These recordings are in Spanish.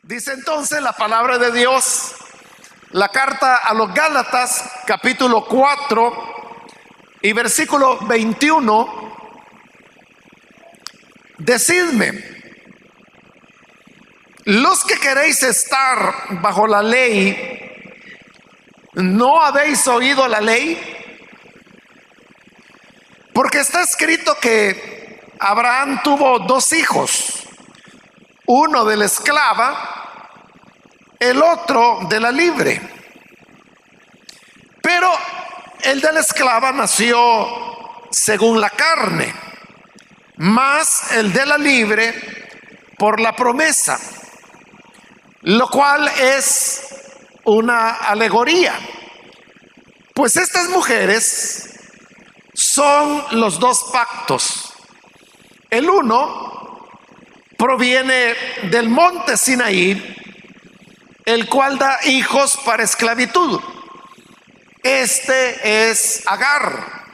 Dice entonces la palabra de Dios, la carta a los Gálatas, capítulo 4 y versículo 21. Decidme, los que queréis estar bajo la ley, ¿no habéis oído la ley? Porque está escrito que Abraham tuvo dos hijos, uno de la esclava, el otro de la libre. Pero el de la esclava nació según la carne, mas el de la libre por la promesa, lo cual es una alegoría. Pues estas mujeres son los dos pactos. El uno proviene del monte Sinaí, el cual da hijos para esclavitud. Este es Agar,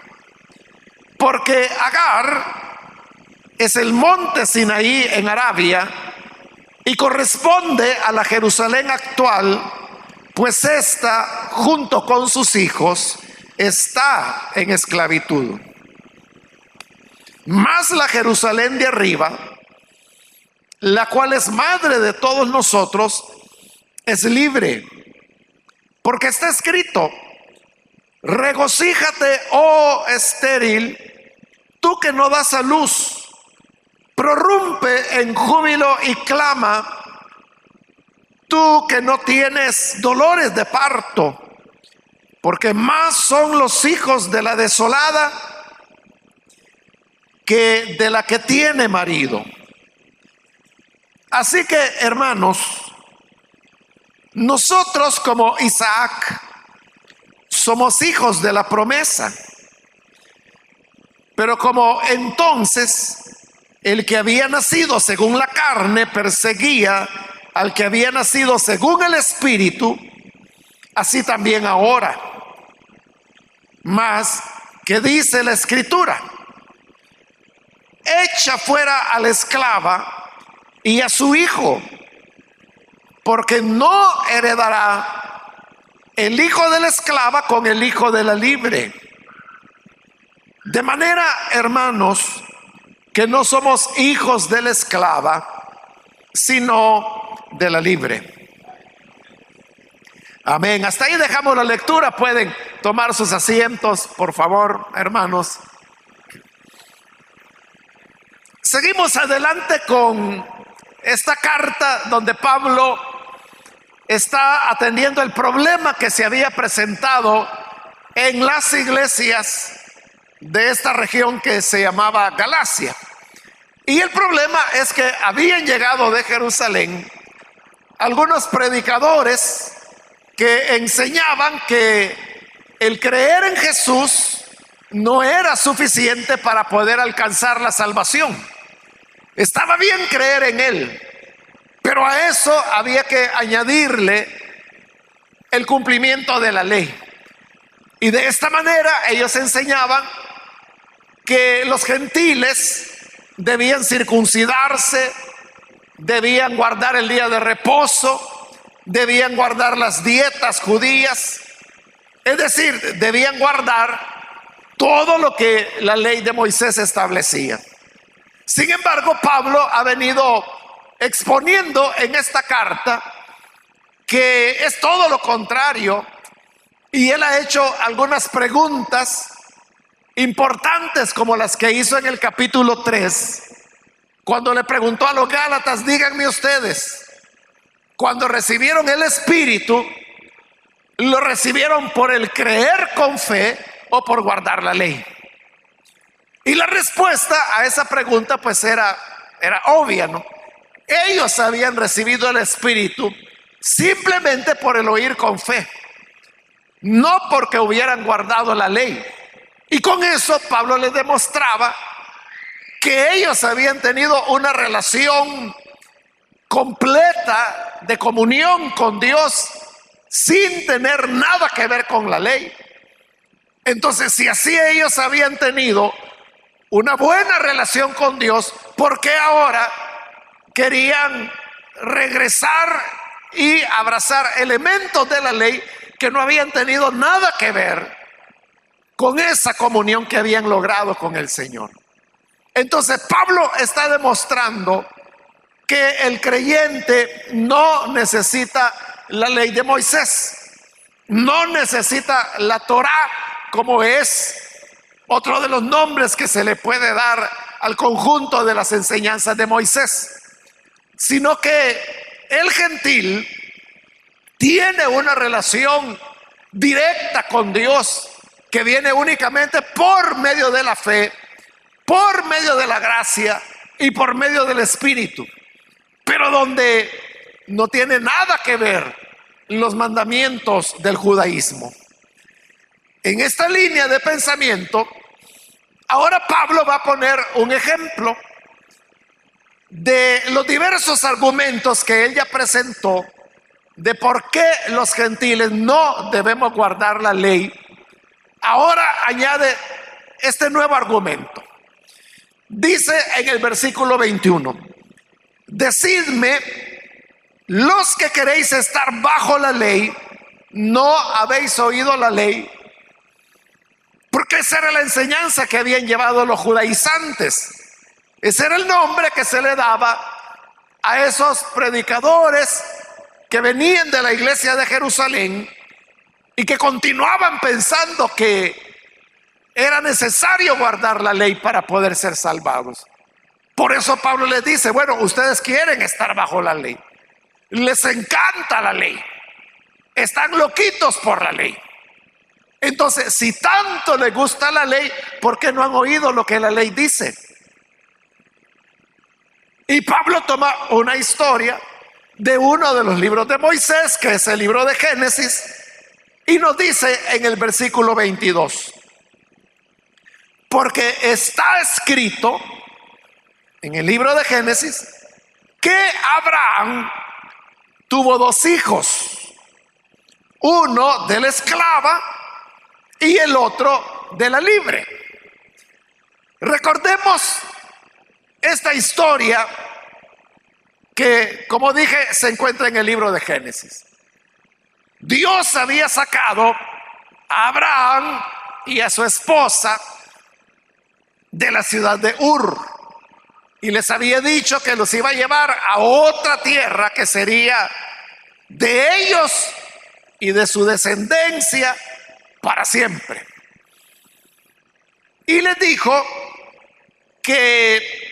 porque Agar es el monte Sinaí en Arabia y corresponde a la Jerusalén actual, pues ésta, junto con sus hijos, está en esclavitud. Mas la Jerusalén de arriba, la cual es madre de todos nosotros, es libre, porque está escrito: regocíjate, oh estéril, tú que no das a luz, prorrumpe en júbilo y clama, tú que no tienes dolores de parto, porque más son los hijos de la desolada que de la que tiene marido. Así que, hermanos, nosotros como Isaac somos hijos de la promesa. Pero como entonces el que había nacido según la carne perseguía al que había nacido según el Espíritu, así también ahora. Mas, ¿qué dice la Escritura? Echa fuera a la esclava y a su hijo, porque no heredará el hijo de la esclava con el hijo de la libre. De manera, hermanos, que no somos hijos de la esclava, sino de la libre. Amén. Hasta ahí dejamos la lectura. Pueden tomar sus asientos, por favor, hermanos. Seguimos adelante con esta carta donde Pablo está atendiendo el problema que se había presentado en las iglesias de esta región que se llamaba Galacia. Y el problema es que habían llegado de Jerusalén algunos predicadores que enseñaban que el creer en Jesús no era suficiente para poder alcanzar la salvación. Estaba bien creer en Él, pero a eso había que añadirle el cumplimiento de la ley. Y de esta manera ellos enseñaban que los gentiles debían circuncidarse, debían guardar el día de reposo, debían guardar las dietas judías, es decir, debían guardar todo lo que la ley de Moisés establecía. Sin embargo, Pablo ha venido exponiendo en esta carta que es todo lo contrario, y él ha hecho algunas preguntas importantes como las que hizo en el capítulo 3, cuando le preguntó a los Gálatas: díganme ustedes, cuando recibieron el Espíritu, ¿lo recibieron por el creer con fe o por guardar la ley? Y la respuesta a esa pregunta pues era obvia, ¿no? Ellos habían recibido el Espíritu simplemente por el oír con fe, no porque hubieran guardado la ley. Y con eso Pablo les demostraba que ellos habían tenido una relación completa de comunión con Dios sin tener nada que ver con la ley. Entonces, si así ellos habían tenido una buena relación con Dios, ¿por qué ahora querían regresar y abrazar elementos de la ley que no habían tenido nada que ver con esa comunión que habían logrado con el Señor. Entonces Pablo está demostrando que el creyente no necesita la ley de Moisés, no necesita la Torá, como es otro de los nombres que se le puede dar al conjunto de las enseñanzas de Moisés, sino que el gentil tiene una relación directa con Dios que viene únicamente por medio de la fe, por medio de la gracia y por medio del Espíritu, pero donde no tiene nada que ver los mandamientos del judaísmo. En esta línea de pensamiento, ahora Pablo va a poner un ejemplo de los diversos argumentos que él ya presentó de por qué los gentiles no debemos guardar la ley. Ahora añade este nuevo argumento. Dice en el versículo 21: decidme, los que queréis estar bajo la ley, ¿no habéis oído la ley? Porque esa era la enseñanza que habían llevado los judaizantes. Ese era el nombre que se le daba a esos predicadores que venían de la iglesia de Jerusalén y que continuaban pensando que era necesario guardar la ley para poder ser salvados. Por eso Pablo les dice: bueno, ustedes quieren estar bajo la ley, les encanta la ley, están loquitos por la ley. Entonces, si tanto les gusta la ley, ¿por qué no han oído lo que la ley dice? Y Pablo toma una historia de uno de los libros de Moisés, que es el libro de Génesis, y nos dice en el versículo 22: porque está escrito en el libro de Génesis que Abraham tuvo dos hijos, uno de la esclava y el otro de la libre. Recordemos esta historia que, como dije, se encuentra en el libro de Génesis. Dios había sacado a Abraham y a su esposa de la ciudad de Ur y les había dicho que los iba a llevar a otra tierra que sería de ellos y de su descendencia para siempre. Y les dijo que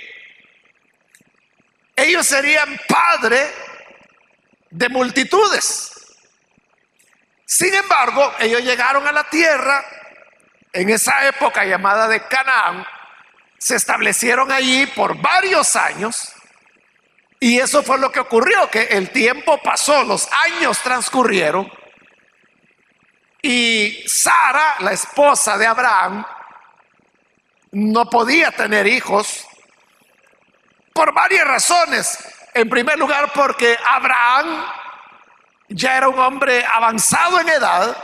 ellos serían padre de multitudes. Sin embargo, ellos llegaron a la tierra en esa época llamada de Canaán, se establecieron allí por varios años, y eso fue lo que ocurrió, que el tiempo pasó, los años transcurrieron, y Sara, la esposa de Abraham, no podía tener hijos por varias razones. En primer lugar, porque Abraham ya era un hombre avanzado en edad,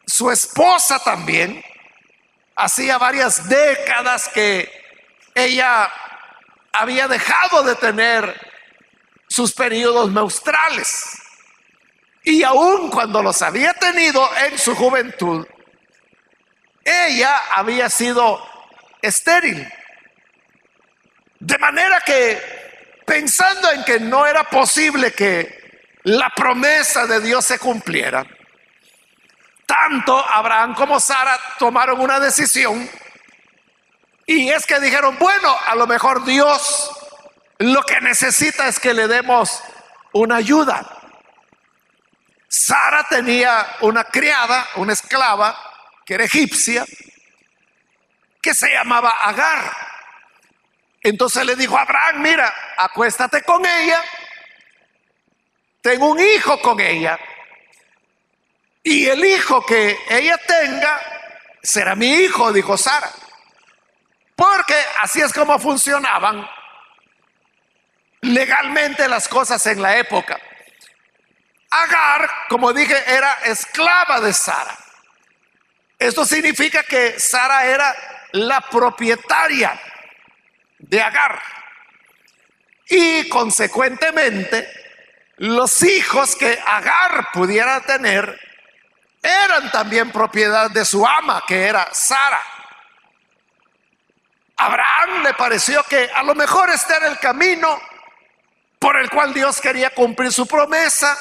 su esposa también, hacía varias décadas que ella había dejado de tener sus periodos menstruales, y aun cuando los había tenido en su juventud, ella había sido estéril. De manera que, pensando en que no era posible que la promesa de Dios se cumpliera, tanto Abraham como Sara tomaron una decisión, y es que dijeron: bueno, a lo mejor Dios lo que necesita es que le demos una ayuda. Sara tenía una criada, una esclava, que era egipcia, que se llamaba Agar. Entonces le dijo a Abraham: mira, acuéstate con ella, tengo un hijo con ella, y el hijo que ella tenga será mi hijo, dijo Sara. Porque así es como funcionaban legalmente las cosas en la época. Agar, como dije, era esclava de Sara. Esto significa que Sara era la propietaria de Agar. y consecuentemente los hijos que Agar pudiera tener eran también propiedad de su ama, que era Sara. Abraham le pareció que a lo mejor este era el camino por el cual Dios quería cumplir su promesa.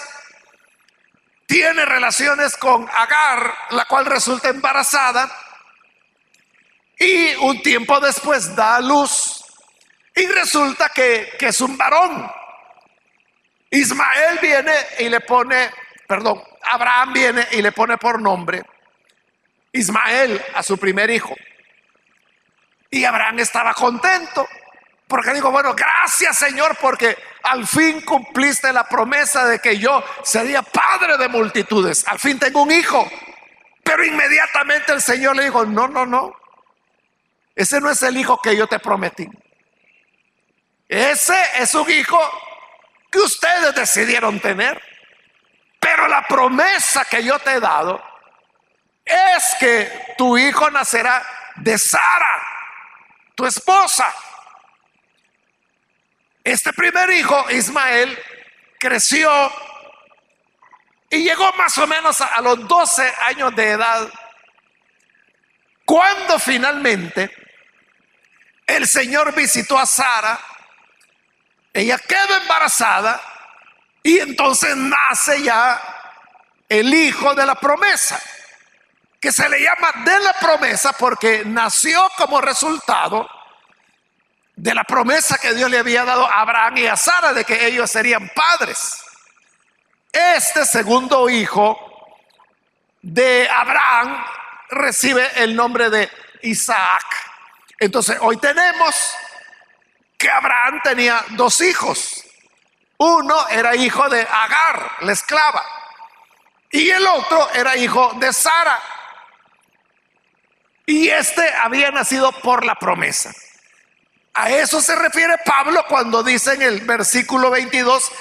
Tiene relaciones con Agar, la cual resulta embarazada, y un tiempo después da a luz y resulta que es un varón. Ismael viene y le pone, perdón, Abraham viene y le pone por nombre Ismael a su primer hijo. Y Abraham estaba contento porque dijo, bueno, gracias Señor, porque al fin cumpliste la promesa de que yo sería padre de multitudes. Al fin tengo un hijo. Pero inmediatamente el Señor le dijo, no, ese no es el hijo que yo te prometí. Ese es un hijo que ustedes decidieron tener. Pero la promesa que yo te he dado es que tu hijo nacerá de Sara, tu esposa. Este primer hijo, Ismael, creció y llegó más o menos a los 12 años de edad, cuando finalmente el Señor visitó a Sara. Ella queda embarazada y entonces nace ya el hijo de la promesa, que se le llama de la promesa porque nació como resultado de la promesa que Dios le había dado a Abraham y a Sara de que ellos serían padres. Este segundo hijo de Abraham recibe el nombre de Isaac. Entonces hoy tenemos que Abraham tenía dos hijos. Uno era hijo de Agar, la esclava, y el otro era hijo de Sara. Y este había nacido por la promesa. A eso se refiere Pablo cuando dice en el versículo 22,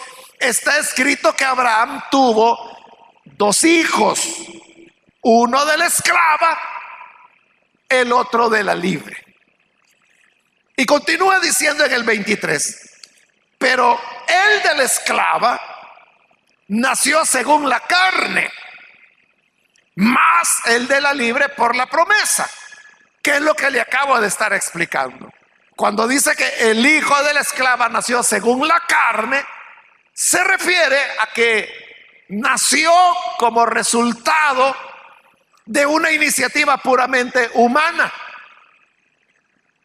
está escrito que Abraham tuvo dos hijos, uno de la esclava, el otro de la libre. Y continúa diciendo en el 23, pero el de la esclava nació según la carne, más el de la libre por la promesa, que es lo que le acabo de estar explicando. Cuando dice que el hijo de la esclava nació según la carne, se refiere a que nació como resultado de una iniciativa puramente humana,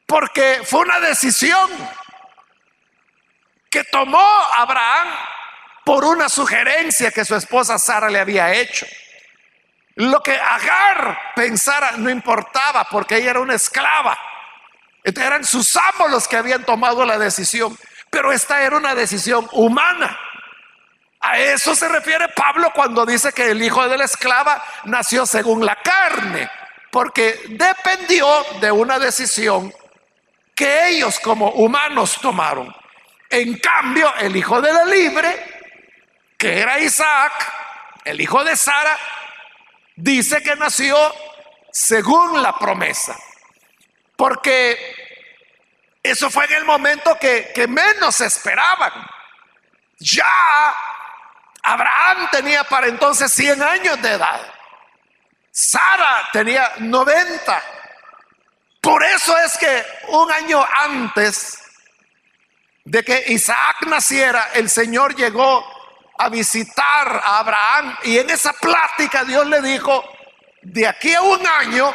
porque fue una decisión que tomó Abraham por una sugerencia que su esposa Sara le había hecho. Lo que Agar pensara no importaba, porque ella era una esclava. Entonces eran sus amos los que habían tomado la decisión, pero esta era una decisión humana. A eso se refiere Pablo cuando dice que el hijo de la esclava nació según la carne, porque dependió de una decisión que ellos como humanos tomaron. En cambio, el hijo de la libre, que era Isaac, el hijo de Sara, dice que nació según la promesa, porque eso fue en el momento que menos esperaban. Ya Abraham tenía para entonces 100 años de edad, Sara tenía 90. Por eso es que un año antes de que Isaac naciera, el Señor llegó a visitar a Abraham, y en esa plática Dios le dijo, de aquí a un año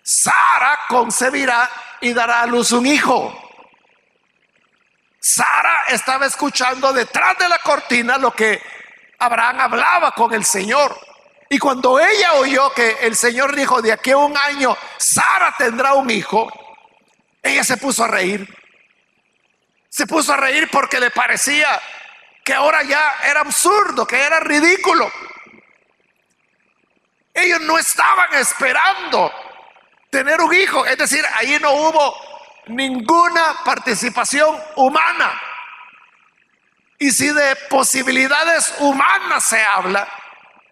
Sara concebirá y dará a luz un hijo. Sara estaba escuchando detrás de la cortina lo que Abraham hablaba con el Señor, y cuando ella oyó que el Señor dijo, de aquí a un año Sara tendrá un hijo, ella se puso a reír. Se puso a reír porque le parecía que ahora ya era absurdo, que era ridículo. Ellos no estaban esperando tener un hijo, es decir, ahí no hubo ninguna participación humana. Y si de posibilidades humanas se habla,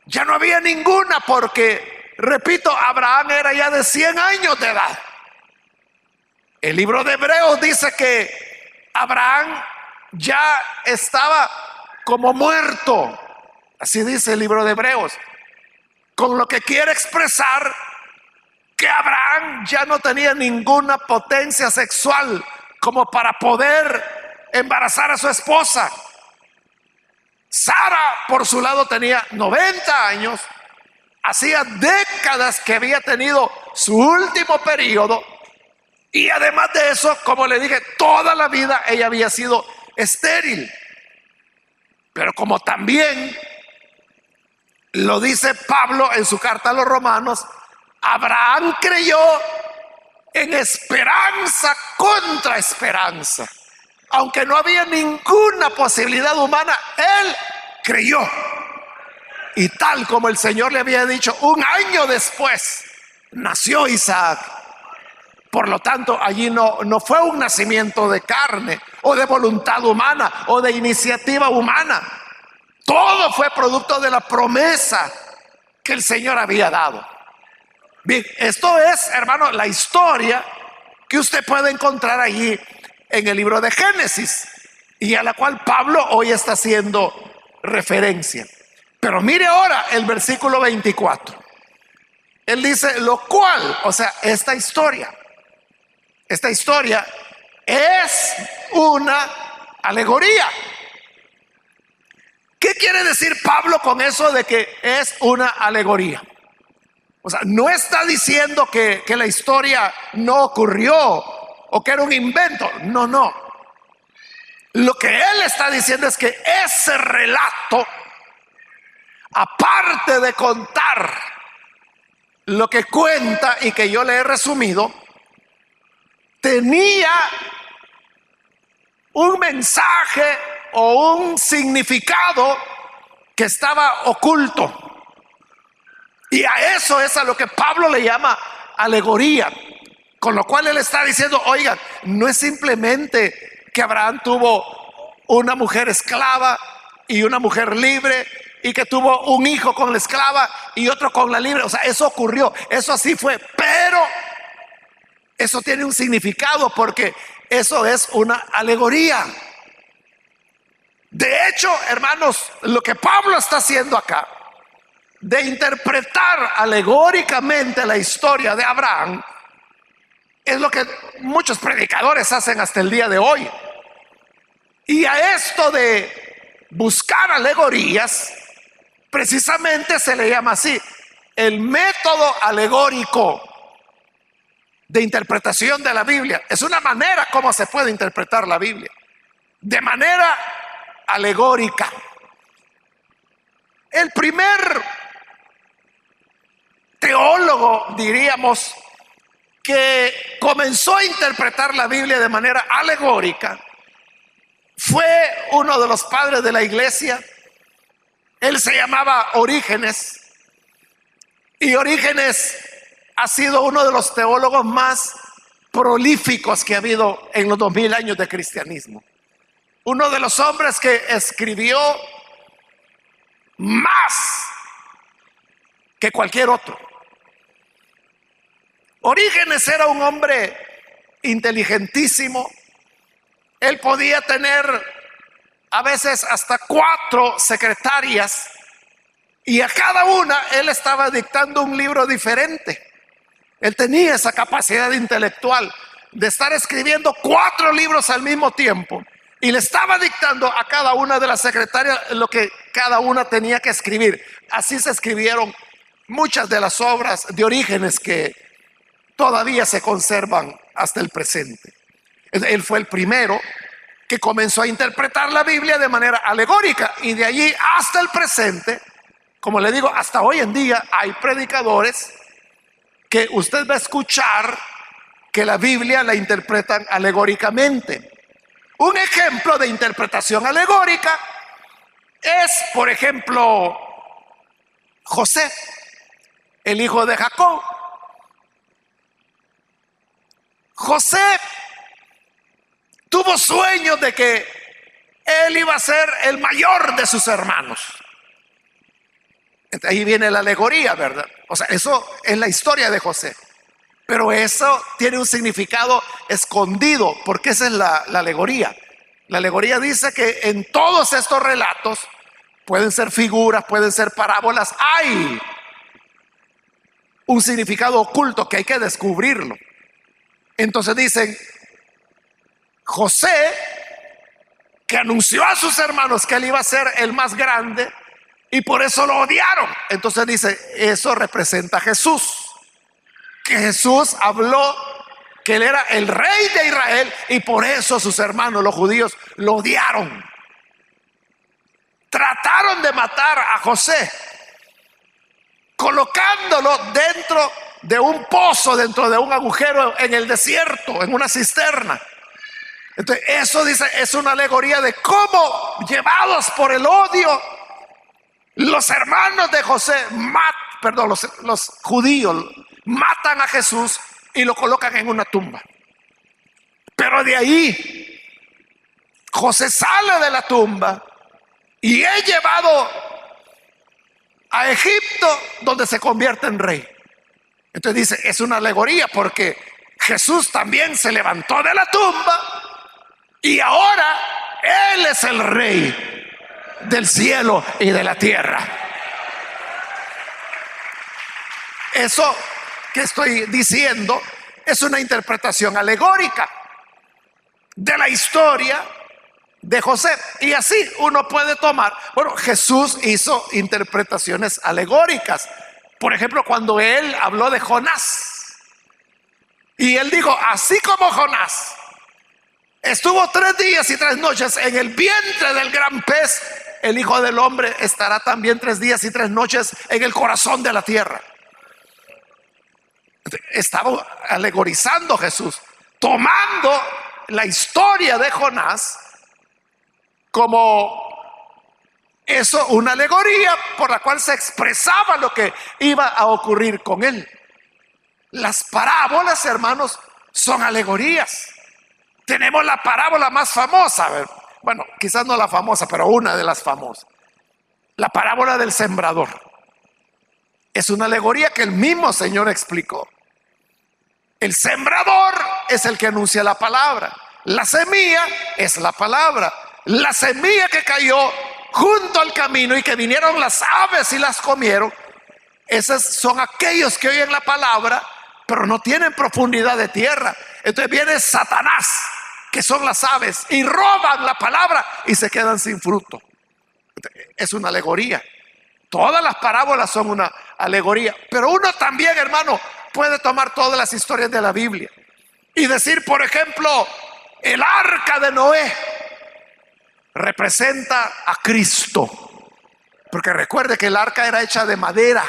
ya no había ninguna, porque, repito, Abraham era ya de 100 años de edad. El libro de Hebreos dice que Abraham ya estaba como muerto, así dice el libro de Hebreos, con lo que quiere expresar que Abraham ya no tenía ninguna potencia sexual como para poder embarazar a su esposa. Sara, por su lado, tenía 90 años, hacía décadas que había tenido su último periodo, y además de eso, como le dije, toda la vida ella había sido estéril. Pero como también lo dice Pablo en su carta a los Romanos, Abraham creyó en esperanza contra esperanza. Aunque no había ninguna posibilidad humana, él creyó. Y tal como el Señor le había dicho, un año después nació Isaac. Por lo tanto, allí no fue un nacimiento de carne o de voluntad humana o de iniciativa humana. Todo fue producto de la promesa que el Señor había dado. Bien, esto es, hermano, la historia que usted puede encontrar allí en el libro de Génesis y a la cual Pablo hoy está haciendo referencia. Pero mire ahora el versículo 24. Él dice, lo cual, o sea, esta historia es una alegoría. ¿Qué quiere decir Pablo con eso de que es una alegoría? O sea, no está diciendo que la historia no ocurrió o que era un invento. No. Lo que él está diciendo es que ese relato, aparte de contar lo que cuenta y que yo le he resumido, tenía un mensaje o un significado que estaba oculto. Y a eso es a lo que Pablo le llama alegoría. Con lo cual él está diciendo, oigan, no es simplemente que Abraham tuvo una mujer esclava y una mujer libre, y que tuvo un hijo con la esclava y otro con la libre. O sea, eso ocurrió, eso así fue, pero eso tiene un significado porque eso es una alegoría. De hecho, hermanos, lo que Pablo está haciendo acá, de interpretar alegóricamente la historia de Abraham, es lo que muchos predicadores hacen hasta el día de hoy. Y a esto de buscar alegorías, precisamente se le llama así, el método alegórico de interpretación de la Biblia. Es una manera como se puede interpretar la Biblia, de manera alegórica. El primer teólogo, diríamos, que comenzó a interpretar la Biblia de manera alegórica fue uno de los padres de la iglesia. Él se llamaba Orígenes, y Orígenes ha sido uno de los teólogos más prolíficos que ha habido en los 2000 años de cristianismo. Uno de los hombres que escribió más que cualquier otro. Orígenes era un hombre inteligentísimo. Él podía tener a veces hasta 4 secretarias, y a cada una él estaba dictando un libro diferente. Él tenía esa capacidad intelectual de estar escribiendo 4 libros al mismo tiempo, y le estaba dictando a cada una de las secretarias lo que cada una tenía que escribir. Así se escribieron muchas de las obras de Orígenes que todavía se conservan hasta el presente. Él fue el primero que comenzó a interpretar la Biblia de manera alegórica, y de allí hasta el presente, como le digo, hasta hoy en día hay predicadores que usted va a escuchar que la Biblia la interpretan alegóricamente. Un ejemplo de interpretación alegórica es, por ejemplo, José, el hijo de Jacob. José tuvo sueños de que él iba a ser el mayor de sus hermanos. Ahí viene la alegoría, ¿verdad? O sea, eso es la historia de José. Pero eso tiene un significado escondido, porque esa es la alegoría. La alegoría dice que en todos estos relatos pueden ser figuras, pueden ser parábolas, hay un significado oculto que hay que descubrirlo. Entonces dicen, José, que anunció a sus hermanos que él iba a ser el más grande y por eso lo odiaron. Entonces dice, eso representa a Jesús, que Jesús habló que él era el rey de Israel y por eso sus hermanos, los judíos, lo odiaron. Trataron de matar a José, colocándolo dentro de un pozo, dentro de un agujero en el desierto, en una cisterna. Entonces, eso dice, es una alegoría de cómo, llevados por el odio, los hermanos de José, los judíos, matan a Jesús y lo colocan en una tumba. Pero de ahí, José sale de la tumba y es llevado a Egipto, donde se convierte en rey. Entonces dice, es una alegoría porque Jesús también se levantó de la tumba y ahora Él es el rey del cielo y de la tierra. Eso que estoy diciendo es una interpretación alegórica de la historia de José. Y así uno puede tomar, bueno, Jesús hizo interpretaciones alegóricas. Por ejemplo, cuando él habló de Jonás y él dijo, así como Jonás estuvo 3 días y 3 noches en el vientre del gran pez, el Hijo del Hombre estará también 3 días y 3 noches en el corazón de la tierra. Estaba alegorizando Jesús, tomando la historia de Jonás como eso, una alegoría por la cual se expresaba lo que iba a ocurrir con él. Las parábolas, hermanos, son alegorías. Tenemos la parábola más famosa, bueno, quizás no la famosa, pero una de las famosas, la parábola del sembrador. Es una alegoría que el mismo Señor explicó. El sembrador es el que anuncia la palabra. La semilla es la palabra. La semilla que cayó junto al camino y que vinieron las aves y las comieron, esos son aquellos que oyen la palabra, pero no tienen profundidad de tierra. Entonces viene Satanás, que son las aves, y roban la palabra y se quedan sin fruto. Es una alegoría. Todas las parábolas son una alegoría, pero uno también, hermano, puede tomar todas las historias de la Biblia y decir, por ejemplo, el arca de Noé representa a Cristo, porque recuerde que el arca era hecha de madera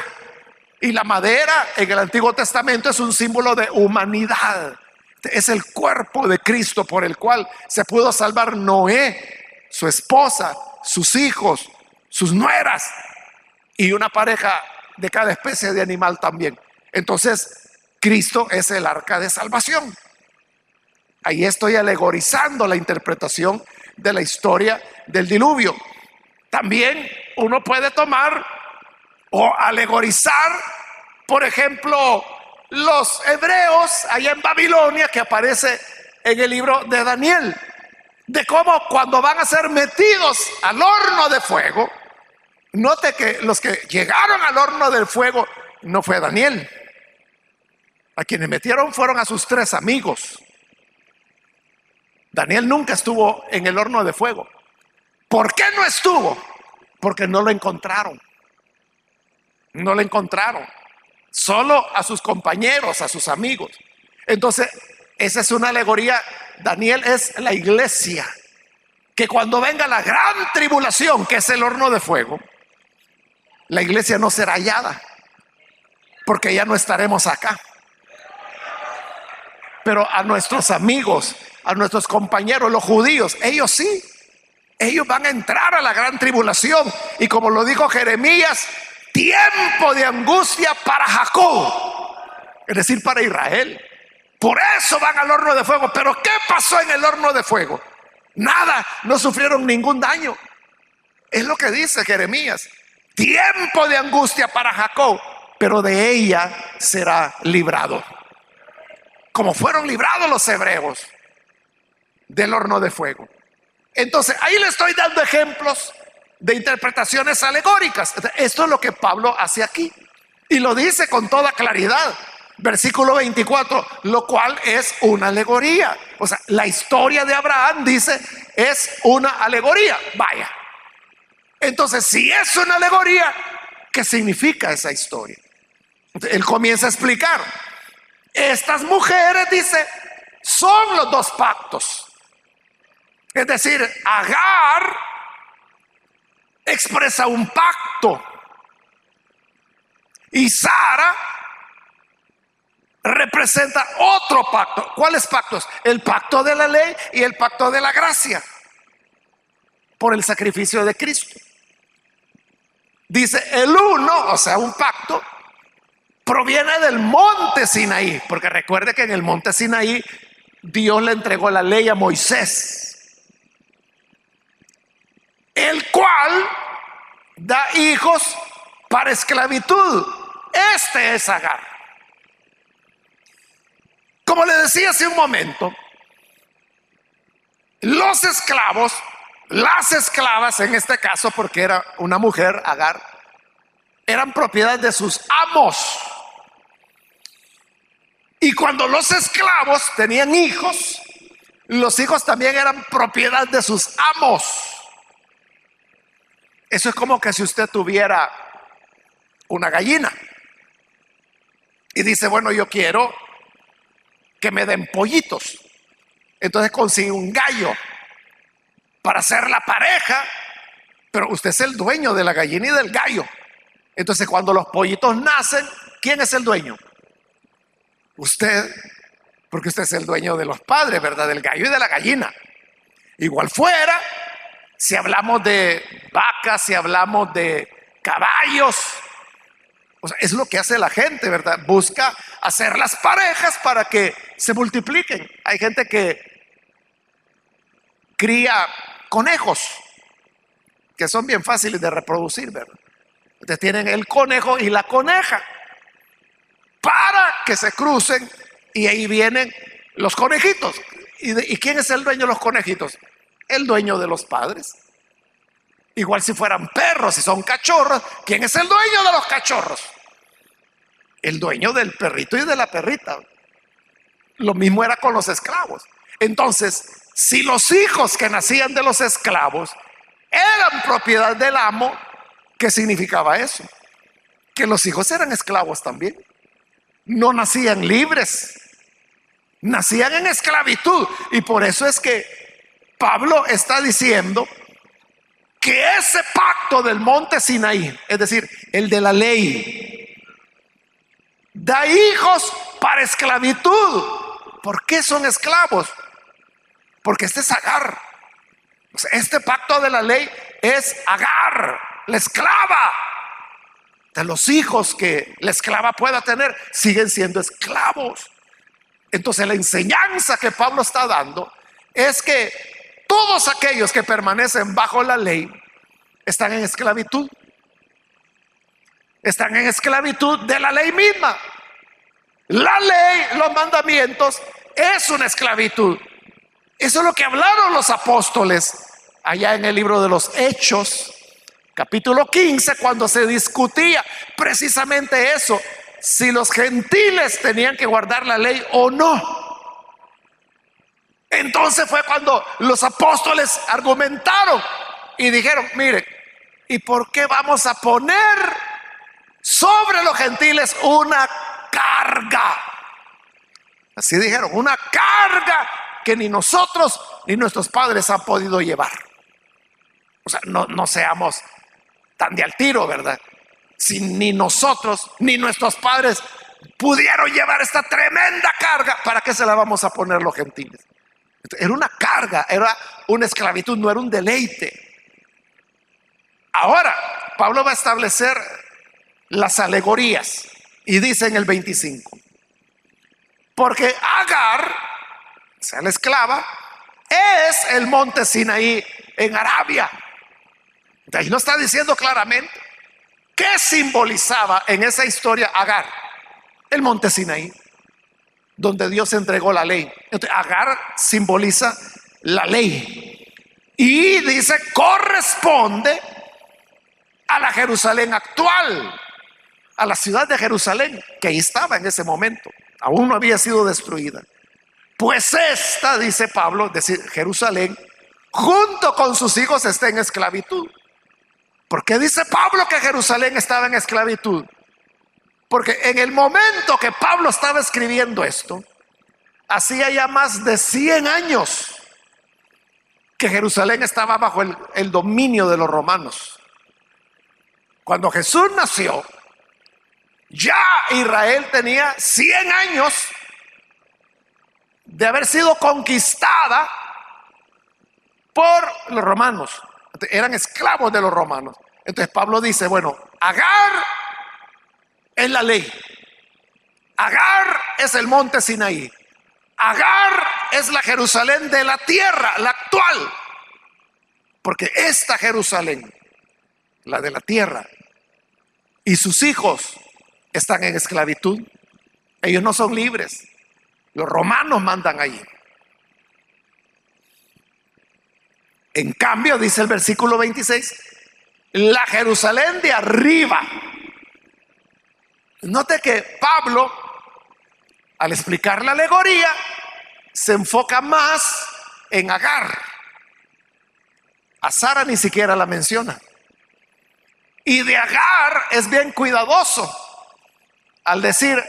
y la madera en el Antiguo Testamento es un símbolo de humanidad. Es el cuerpo de Cristo por el cual se pudo salvar Noé, su esposa, sus hijos, sus nueras y una pareja de cada especie de animal también. Entonces, Cristo es el arca de salvación. Ahí estoy alegorizando la interpretación de la historia del diluvio. También uno puede tomar o alegorizar, por ejemplo, los hebreos allá en Babilonia, que aparece en el libro de Daniel, de cómo cuando van a ser metidos al horno de fuego, note que los que llegaron al horno del fuego no fue Daniel. A quienes metieron fueron a sus 3 amigos. Daniel nunca estuvo en el horno de fuego. ¿Por qué no estuvo? Porque no lo encontraron. No lo encontraron. Solo a sus compañeros, a sus amigos. Entonces, esa es una alegoría. Daniel es la iglesia. Que cuando venga la gran tribulación, que es el horno de fuego, la iglesia no será hallada. Porque ya no estaremos acá. Pero a nuestros amigos, a nuestros compañeros, los judíos, ellos sí, ellos van a entrar a la gran tribulación. Y como lo dijo Jeremías, tiempo de angustia para Jacob, es decir, para Israel. Por eso van al horno de fuego. Pero ¿qué pasó en el horno de fuego? Nada, no sufrieron ningún daño. Es lo que dice Jeremías. Tiempo de angustia para Jacob, pero de ella será librado. Como fueron librados los hebreos del horno de fuego. Entonces, ahí le estoy dando ejemplos de interpretaciones alegóricas. Esto es lo que Pablo hace aquí. Y lo dice con toda claridad. Versículo 24, lo cual es una alegoría. O sea, la historia de Abraham, dice, es una alegoría. Vaya. Entonces, si es una alegoría, ¿qué significa esa historia? Entonces, él comienza a explicar. Estas mujeres, dice, son los dos pactos. Es decir, Agar expresa un pacto y Sara representa otro pacto. ¿Cuáles pactos? El pacto de la ley y el pacto de la gracia por el sacrificio de Cristo. Dice, el uno, o sea, un pacto, proviene del monte Sinaí, porque recuerde que en el monte Sinaí Dios le entregó la ley a Moisés, el cual da hijos para esclavitud. Este es Agar. Como le decía hace un momento, los esclavos, las esclavas en este caso, porque era una mujer, Agar, eran propiedad de sus amos. Y cuando los esclavos tenían hijos, los hijos también eran propiedad de sus amos. Eso es como que si usted tuviera una gallina y dice, bueno, yo quiero que me den pollitos. Entonces consigue un gallo para ser la pareja, pero usted es el dueño de la gallina y del gallo. Entonces cuando los pollitos nacen, ¿quién es el dueño? Usted, porque usted es el dueño de los padres, ¿verdad? Del gallo y de la gallina. Igual fuera, si hablamos de vacas, si hablamos de caballos, o sea, es lo que hace la gente, ¿verdad? Busca hacer las parejas para que se multipliquen. Hay gente que cría conejos, que son bien fáciles de reproducir, ¿verdad? Entonces tienen el conejo y la coneja para que se crucen y ahí vienen los conejitos. ¿Y quién es el dueño de los conejitos? El dueño de los padres. Igual si fueran perros, si son cachorros, ¿quién es el dueño de los cachorros? El dueño del perrito y de la perrita. Lo mismo era con los esclavos. Entonces, si los hijos que nacían de los esclavos eran propiedad del amo, ¿qué significaba eso? Que los hijos eran esclavos también. No nacían libres, nacían en esclavitud. Y por eso es que Pablo está diciendo que ese pacto del monte Sinaí, es decir, el de la ley, da hijos para esclavitud. ¿Por qué son esclavos? Porque este es Agar. O sea, este pacto de la ley es Agar, la esclava. De los hijos que la esclava pueda tener siguen siendo esclavos. Entonces la enseñanza que Pablo está dando es que todos aquellos que permanecen bajo la ley están en esclavitud. Están en esclavitud de la ley misma. La ley, los mandamientos, es una esclavitud. Eso es lo que hablaron los apóstoles allá en el libro de los Hechos, capítulo 15, cuando se discutía precisamente eso, si los gentiles tenían que guardar la ley o no. Entonces fue cuando los apóstoles argumentaron y dijeron, mire, ¿y por qué vamos a poner sobre los gentiles una carga? Así dijeron, una carga que ni nosotros ni nuestros padres han podido llevar. O sea, no seamos tan de al tiro, ¿verdad? Si ni nosotros ni nuestros padres pudieron llevar esta tremenda carga, ¿para qué se la vamos a poner los gentiles? Era una carga, era una esclavitud, no era un deleite. Ahora, Pablo va a establecer las alegorías y dice en el 25, porque Agar, o sea, la esclava, es el monte Sinaí en Arabia. De ahí lo está diciendo claramente. ¿Qué simbolizaba en esa historia Agar? El monte Sinaí, donde Dios entregó la ley. Entonces, Agar simboliza la ley. Y dice, corresponde a la Jerusalén actual, a la ciudad de Jerusalén, que ahí estaba en ese momento, aún no había sido destruida. Pues esta, dice Pablo, es decir, Jerusalén, junto con sus hijos está en esclavitud. ¿Por qué dice Pablo que Jerusalén estaba en esclavitud? Porque en el momento que Pablo estaba escribiendo esto, hacía ya más de 100 años que Jerusalén estaba bajo el dominio de los romanos. Cuando Jesús nació, ya Israel tenía 100 años de haber sido conquistada por los romanos. Eran esclavos de los romanos. Entonces Pablo dice, bueno, Agar es la ley, Agar es el monte Sinaí, Agar es la Jerusalén de la tierra, la actual, porque esta Jerusalén, la de la tierra, y sus hijos están en esclavitud. Ellos no son libres, los romanos mandan allí. En cambio, dice el versículo 26, la Jerusalén de arriba. Note que Pablo, al explicar la alegoría, se enfoca más en Agar. A Sara ni siquiera la menciona. Y de Agar es bien cuidadoso al decir,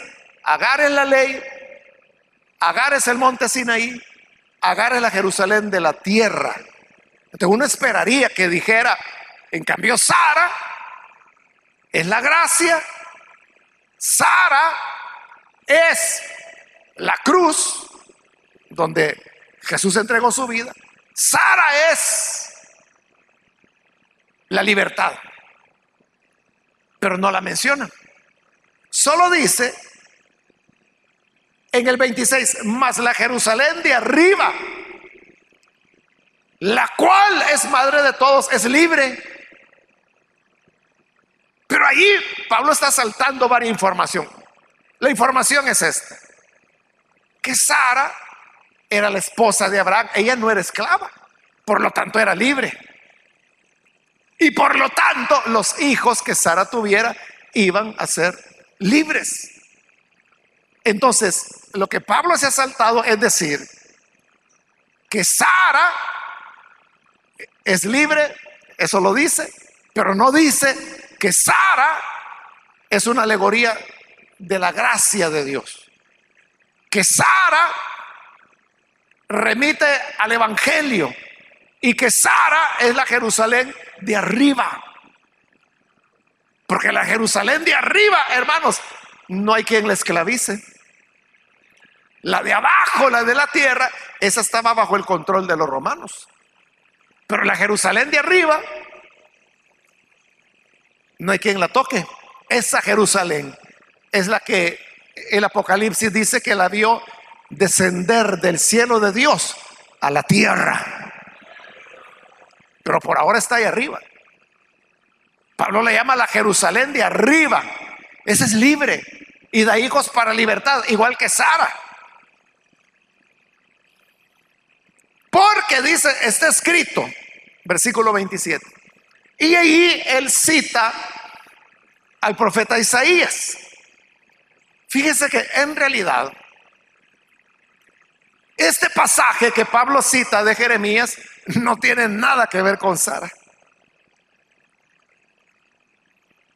Agar es la ley, Agar es el monte Sinaí, Agar es la Jerusalén de la tierra. Entonces uno esperaría que dijera, en cambio Sara es la gracia, Sara es la cruz donde Jesús entregó su vida, Sara es la libertad, pero no la menciona. Solo dice en el 26, mas la Jerusalén de arriba, la cual es madre de todos, es libre. Pero ahí Pablo está saltando varias información. La información es esta: que Sara era la esposa de Abraham, ella no era esclava, por lo tanto era libre. Y por lo tanto los hijos que Sara tuviera iban a ser libres. Entonces, lo que Pablo se ha saltado es decir que Sara es libre, eso lo dice, pero no dice que Sara es una alegoría de la gracia de Dios, que Sara remite al evangelio y que Sara es la Jerusalén de arriba. Porque la Jerusalén de arriba, hermanos, no hay quien la esclavice. La de abajo, la de la tierra, esa estaba bajo el control de los romanos. Pero la Jerusalén de arriba, no hay quien la toque. Esa Jerusalén es la que el Apocalipsis dice que la vio descender del cielo de Dios a la tierra. Pero por ahora está ahí arriba. Pablo le llama la Jerusalén de arriba. Esa es libre y da hijos para libertad, igual que Sara. Porque dice, está escrito, versículo 27. Y ahí él cita al profeta Isaías. Fíjese que en realidad este pasaje que Pablo cita de Jeremías no tiene nada que ver con Sara.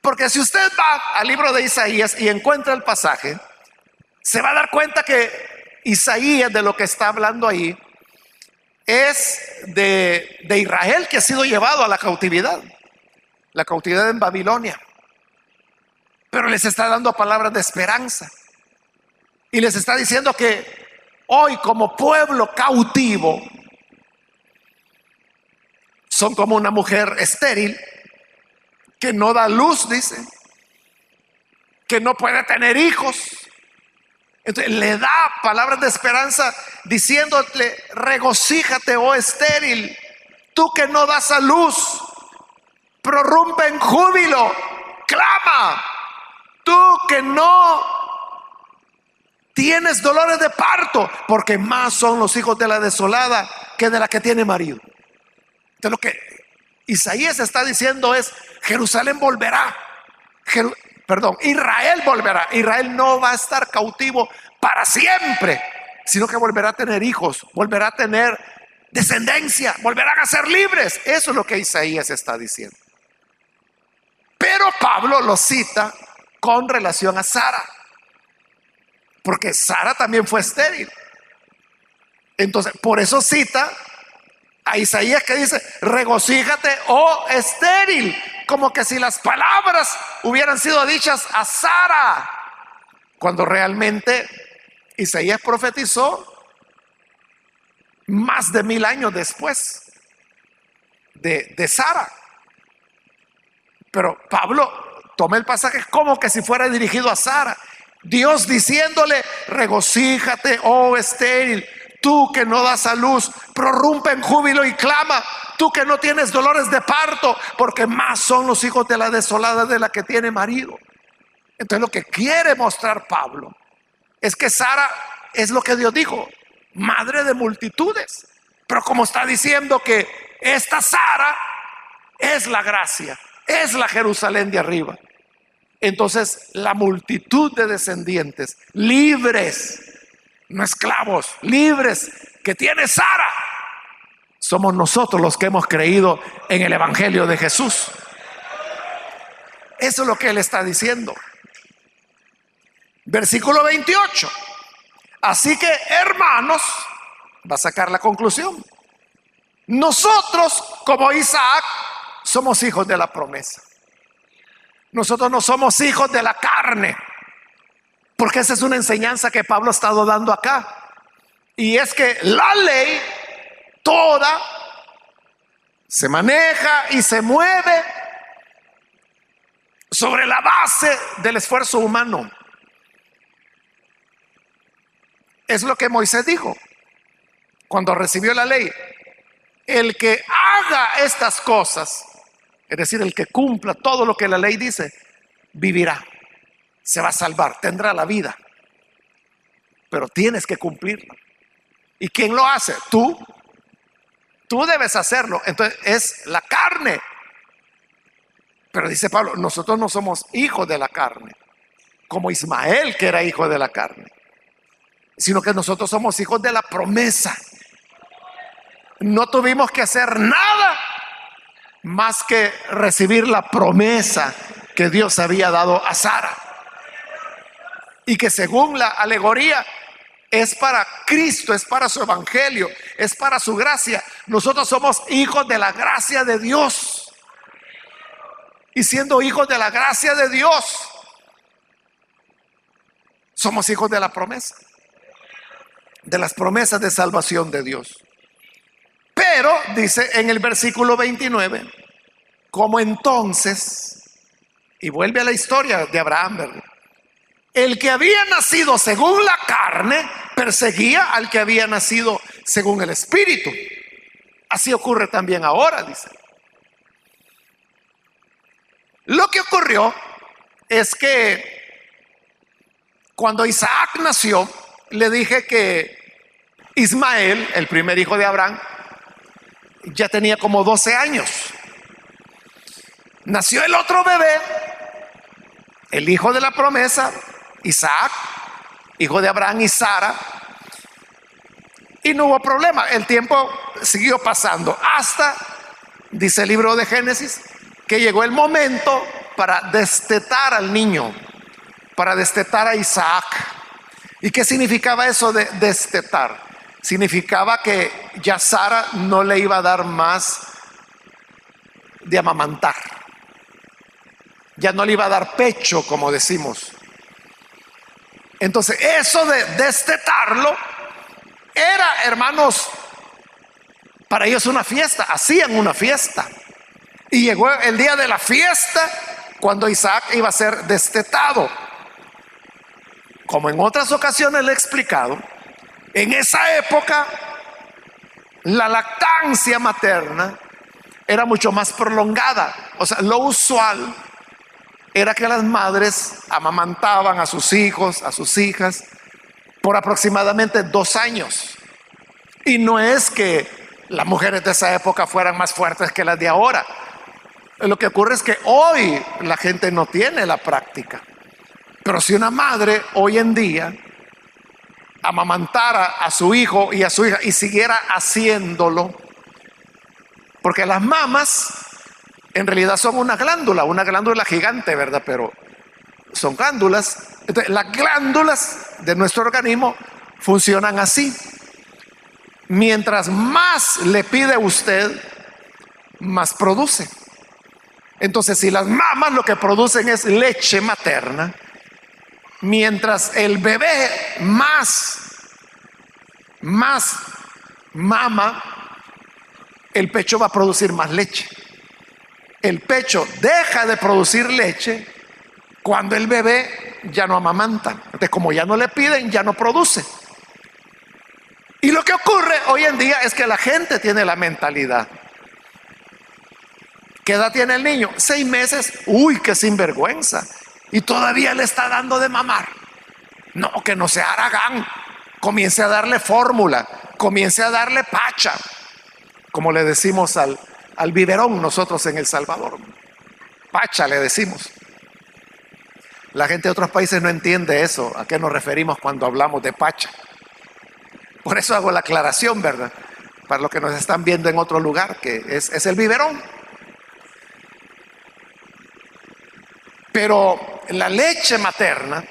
Porque si usted va al libro de Isaías y encuentra el pasaje, se va a dar cuenta que Isaías, de lo que está hablando ahí, es de Israel, que ha sido llevado a la cautividad en Babilonia. Pero les está dando palabras de esperanza y les está diciendo que hoy, como pueblo cautivo, son como una mujer estéril que no da luz, dice, que no puede tener hijos. Entonces le da palabras de esperanza diciéndole, regocíjate, oh estéril, tú que no das a luz, prorrumpe en júbilo, clama, tú que no tienes dolores de parto, porque más son los hijos de la desolada que de la que tiene marido. Entonces lo que Isaías está diciendo es: Jerusalén volverá, Israel volverá. Israel no va a estar cautivo para siempre, sino que volverá a tener hijos, volverá a tener descendencia, volverán a ser libres. Eso es lo que Isaías está diciendo. Pero Pablo lo cita con relación a Sara, porque Sara también fue estéril. Entonces, por eso cita a Isaías, que dice: regocíjate, oh estéril, como que si las palabras hubieran sido dichas a Sara, cuando realmente Isaías profetizó más de 1000 años después de Sara. Pero Pablo toma el pasaje como que si fuera dirigido a Sara, Dios diciéndole: regocíjate, oh estéril, tú que no das a luz, prorrumpe en júbilo y clama, tú que no tienes dolores de parto, porque más son los hijos de la desolada de la que tiene marido. Entonces lo que quiere mostrar Pablo es que Sara es lo que Dios dijo, madre de multitudes. Pero como está diciendo que esta Sara es la gracia, es la Jerusalén de arriba, entonces la multitud de descendientes libres, no esclavos, libres, que tiene Sara, somos nosotros los que hemos creído en el evangelio de Jesús. Eso es lo que él está diciendo. Versículo 28. Así que, hermanos, va a sacar la conclusión: nosotros, como Isaac, somos hijos de la promesa. Nosotros no somos hijos de la carne, porque esa es una enseñanza que Pablo ha estado dando acá. Y es que la ley toda se maneja y se mueve sobre la base del esfuerzo humano. Es lo que Moisés dijo cuando recibió la ley: el que haga estas cosas, es decir, el que cumpla todo lo que la ley dice, vivirá, se va a salvar, tendrá la vida. Pero tienes que cumplirlo. ¿Y quién lo hace? Tú debes hacerlo. Entonces es la carne. Pero dice Pablo: nosotros no somos hijos de la carne, como Ismael, que era hijo de la carne, sino que nosotros somos hijos de la promesa. No tuvimos que hacer nada más que recibir la promesa que Dios había dado a Sara, y que según la alegoría es para Cristo, es para su evangelio, es para su gracia. Nosotros somos hijos de la gracia de Dios, y siendo hijos de la gracia de Dios, somos hijos de la promesa, de las promesas de salvación de Dios. Pero dice en el versículo 29: como entonces, y vuelve a la historia de Abraham, ¿verdad? El que había nacido según la carne perseguía al que había nacido según el Espíritu. Así ocurre también ahora, dice. Lo que ocurrió es que cuando Isaac nació, le dije que Ismael, el primer hijo de Abraham, ya tenía como 12 años. Nació el otro bebé, el hijo de la promesa, Isaac, hijo de Abraham y Sara, y no hubo problema. El tiempo siguió pasando hasta, dice el libro de Génesis, que llegó el momento para destetar al niño, para destetar a Isaac. ¿Y qué significaba eso de destetar? Significaba que ya Sara no le iba a dar más de amamantar, ya no le iba a dar pecho, como decimos. Entonces eso de destetarlo era, hermanos, para ellos una fiesta, hacían una fiesta. Y llegó el día de la fiesta cuando Isaac iba a ser destetado. Como en otras ocasiones le he explicado, en esa época la lactancia materna era mucho más prolongada. O sea, lo usual era que las madres amamantaban a sus hijos, a sus hijas, por aproximadamente 2 años. Y no es que las mujeres de esa época fueran más fuertes que las de ahora. Lo que ocurre es que hoy la gente no tiene la práctica. Pero si una madre hoy en día amamantara a su hijo y a su hija y siguiera haciéndolo, porque las mamas en realidad son una glándula gigante, ¿verdad? Pero son glándulas. Entonces, las glándulas de nuestro organismo funcionan así. Mientras más le pide usted, más produce. Entonces, si las mamas lo que producen es leche materna, mientras el bebé más mama, el pecho va a producir más leche. El pecho deja de producir leche cuando el bebé ya no amamanta. Entonces, como ya no le piden, ya no produce. Y lo que ocurre hoy en día es que la gente tiene la mentalidad. ¿Qué edad tiene el niño? 6 meses. Uy, qué sinvergüenza. Y todavía le está dando de mamar. No, que no sea haragán. Comience a darle fórmula. Comience a darle pacha. Como le decimos al biberón nosotros en El Salvador. Pacha le decimos. La gente de otros países no entiende eso. ¿A qué nos referimos cuando hablamos de pacha? Por eso hago la aclaración, ¿verdad? Para los que nos están viendo en otro lugar, que es el biberón. Pero la leche materna,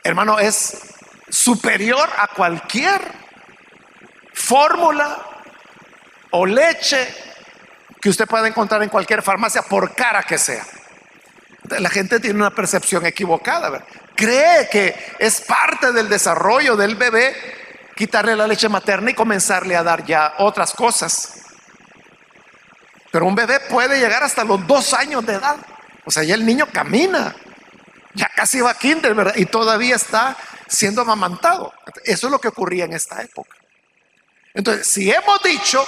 hermano, es superior a cualquier fórmula o leche que usted pueda encontrar en cualquier farmacia, por cara que sea. La gente tiene una percepción equivocada, ¿verdad? Cree que es parte del desarrollo del bebé quitarle la leche materna y comenzarle a dar ya otras cosas. Pero un bebé puede llegar hasta los 2 años de edad. O sea, ya el niño camina, ya casi va a kinder, ¿verdad? Y todavía está siendo amamantado. Eso es lo que ocurría en esta época. Entonces, si hemos dicho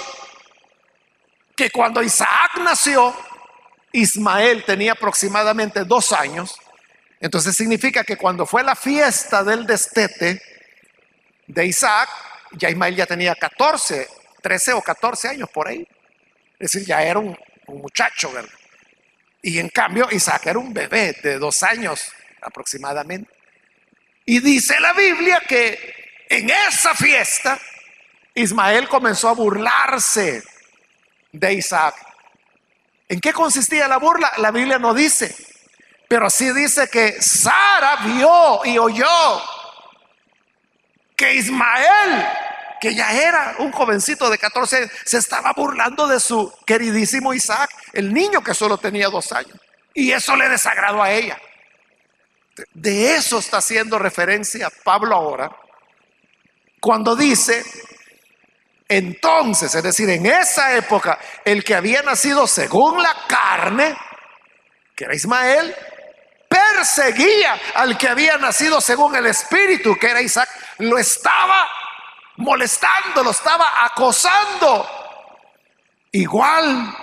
que cuando Isaac nació, Ismael tenía aproximadamente 2 años, entonces significa que cuando fue la fiesta del destete de Isaac, ya Ismael ya tenía 13 o 14 años por ahí. Es decir, ya era un muchacho, ¿verdad? Y en cambio Isaac era un bebé de 2 años aproximadamente. Y dice la Biblia que en esa fiesta Ismael comenzó a burlarse de Isaac. ¿En qué consistía la burla? La Biblia no dice, pero sí dice que Sara vio y oyó que Ismael, que ya era un jovencito de 14 años, se estaba burlando de su queridísimo Isaac, el niño que solo tenía 2 años. Y eso le desagradó a ella. De eso está haciendo referencia Pablo ahora, cuando dice, entonces, es decir, en esa época, el que había nacido según la carne, que era Ismael, perseguía al que había nacido según el espíritu, que era Isaac. Lo estaba molestando, lo estaba acosando. Igual,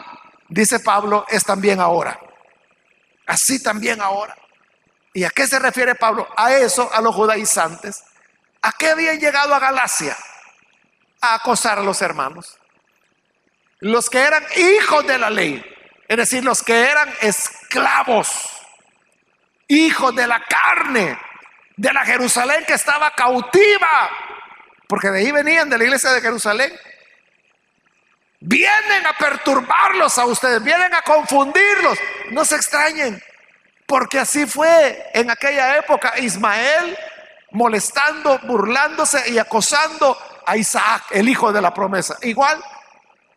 dice Pablo, es también ahora. Así también ahora. ¿Y a qué se refiere Pablo? A eso, a los judaizantes. ¿A qué habían llegado a Galacia? A acosar a los hermanos. Los que eran hijos de la ley, es decir, los que eran esclavos, hijos de la carne, de la Jerusalén que estaba cautiva, porque de ahí venían, de la iglesia de Jerusalén. Vienen a perturbarlos a ustedes, vienen a confundirlos. No se extrañen, porque así fue en aquella época. Ismael molestando, burlándose y acosando a Isaac, el hijo de la promesa. Igual,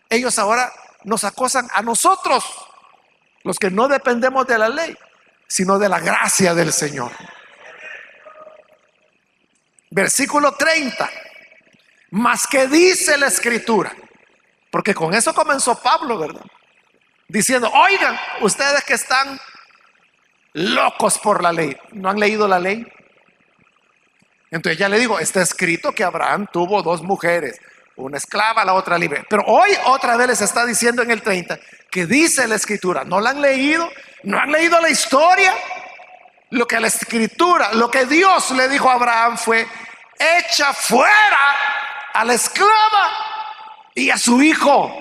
ellos ahora nos acosan a nosotros, los que no dependemos de la ley, sino de la gracia del Señor. Versículo 30. Mas que dice la Escritura, porque con eso comenzó Pablo, ¿verdad? Diciendo, oigan, ustedes que están locos por la ley, ¿no han leído la ley? Entonces ya le digo, está escrito que Abraham tuvo 2 mujeres, una esclava, la otra libre. Pero hoy otra vez les está diciendo en el 30 que dice la Escritura. ¿No la han leído? ¿No han leído la historia? Lo que la Escritura, lo que Dios le dijo a Abraham fue, echa fuera a la esclava y a su hijo,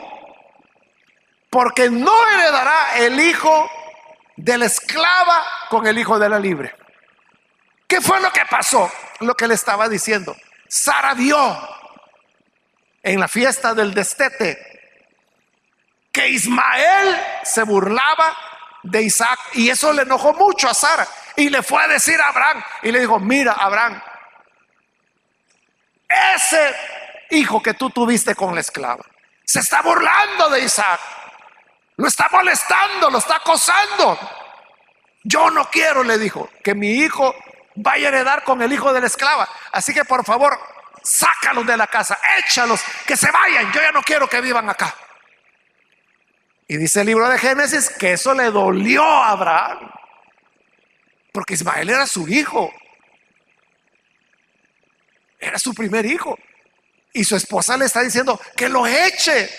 porque no heredará el hijo de la esclava con el hijo de la libre. ¿Qué fue lo que pasó? Lo que le estaba diciendo. Sara vio en la fiesta del destete que Ismael se burlaba de Isaac, y eso le enojó mucho a Sara, y le fue a decir a Abraham, y le dijo: mira, Abraham, ese hijo que tú tuviste con la esclava se está burlando de Isaac, lo está molestando, lo está acosando. Yo no quiero, le dijo, que mi hijo vaya a heredar con el hijo de la esclava, así que por favor, sácalos de la casa, échalos, que se vayan, yo ya no quiero que vivan acá. Y dice el libro de Génesis que eso le dolió a Abraham, porque Ismael era su hijo, era su primer hijo, y su esposa le está diciendo que lo eche.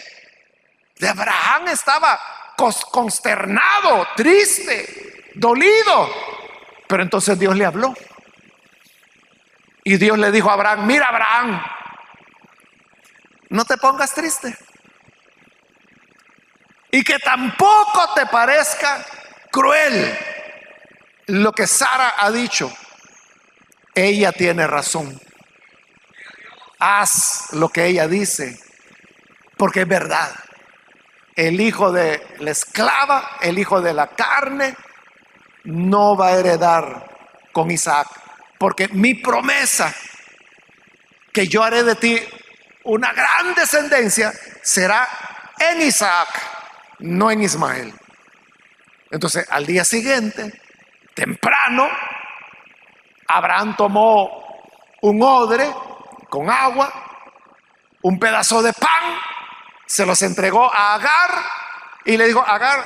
De Abraham estaba consternado, triste, dolido. Pero entonces Dios le habló, y Dios le dijo a Abraham: mira, Abraham, no te pongas triste, y que tampoco te parezca cruel lo que Sara ha dicho. Ella tiene razón. Haz lo que ella dice, porque es verdad. El hijo de la esclava, el hijo de la carne, no va a heredar con Isaac, porque mi promesa, que yo haré de ti una gran descendencia, será en Isaac, no en Ismael. Entonces, al día siguiente, temprano, Abraham tomó un odre con agua, un pedazo de pan, se los entregó a Agar y le dijo: Agar,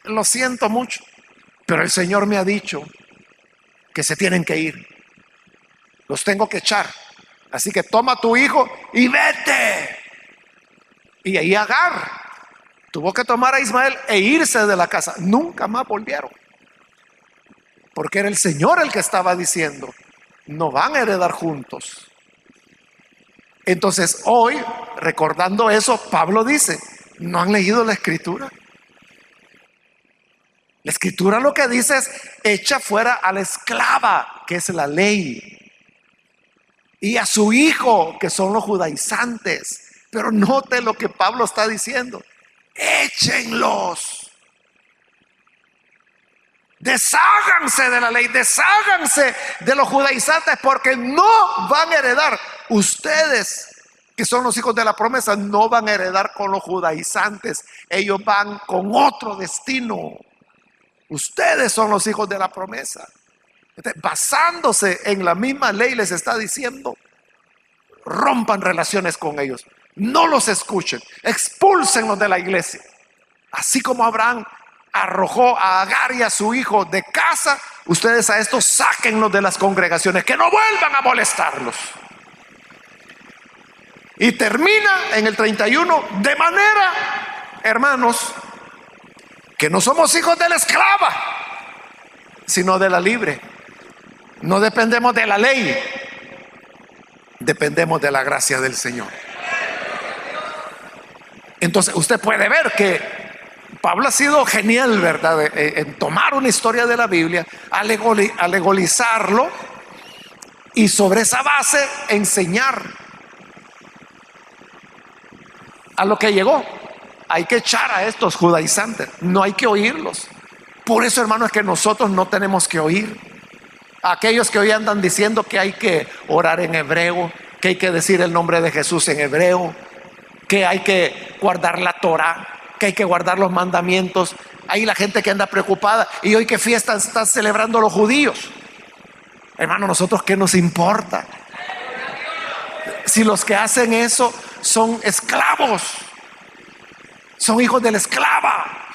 lo siento mucho, pero el Señor me ha dicho que se tienen que ir, los tengo que echar, así que toma a tu hijo y vete. Y ahí Agar tuvo que tomar a Ismael e irse de la casa. Nunca más volvieron, porque era el Señor el que estaba diciendo: no van a heredar juntos. Entonces hoy, recordando eso, Pablo dice: ¿no han leído la Escritura? La Escritura lo que dice es: echa fuera a la esclava, que es la ley, y a su hijo, que son los judaizantes. Pero note lo que Pablo está diciendo: échenlos, desháganse de la ley, desháganse de los judaizantes, porque no van a heredar. Ustedes, que son los hijos de la promesa, no van a heredar con los judaizantes, ellos van con otro destino. Ustedes son los hijos de la promesa. Entonces, basándose en la misma ley, les está diciendo: rompan relaciones con ellos, no los escuchen, expúlsenlos de la iglesia. Así como Abraham arrojó a Agar y a su hijo de casa, ustedes a estos sáquenlos de las congregaciones, que no vuelvan a molestarlos. Y termina en el 31: de manera, hermanos, que no somos hijos de la esclava, sino de la libre. No dependemos de la ley, dependemos de la gracia del Señor. Entonces usted puede ver que Pablo ha sido genial, ¿verdad?, en tomar una historia de la Biblia, alegorizarlo, y sobre esa base enseñar a lo que llegó. Hay que echar a estos judaizantes, no hay que oírlos. Por eso, hermanos, es que nosotros no tenemos que oír a aquellos que hoy andan diciendo que hay que orar en hebreo, que hay que decir el nombre de Jesús en hebreo, que hay que guardar la Torah, que hay que guardar los mandamientos. Hay la gente que anda preocupada: y hoy qué fiesta están celebrando los judíos. Hermano, nosotros qué nos importa si los que hacen eso son esclavos, son hijos de la esclava.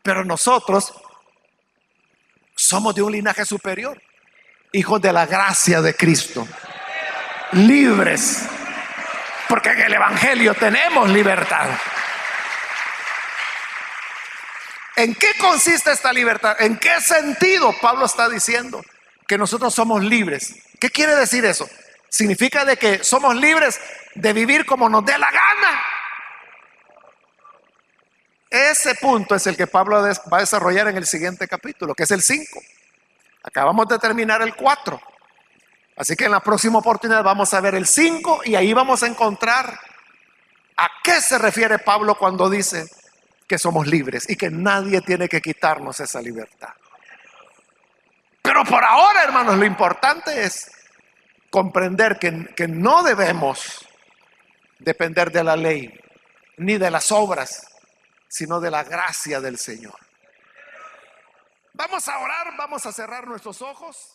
Pero nosotros somos de un linaje superior, hijos de la gracia de Cristo, libres, porque en el Evangelio tenemos libertad. ¿En qué consiste esta libertad? ¿En qué sentido Pablo está diciendo que nosotros somos libres? ¿Qué quiere decir eso? significa de que somos libres de vivir como nos dé la gana. Ese punto es el que Pablo va a desarrollar en el siguiente capítulo, que es el 5. Acabamos de terminar el 4. Así que en la próxima oportunidad vamos a ver el 5 y ahí vamos a encontrar a qué se refiere Pablo cuando dice que somos libres y que nadie tiene que quitarnos esa libertad. Pero por ahora, hermanos, lo importante es comprender que no debemos depender de la ley ni de las obras, sino de la gracia del Señor. Vamos a orar, vamos a cerrar nuestros ojos.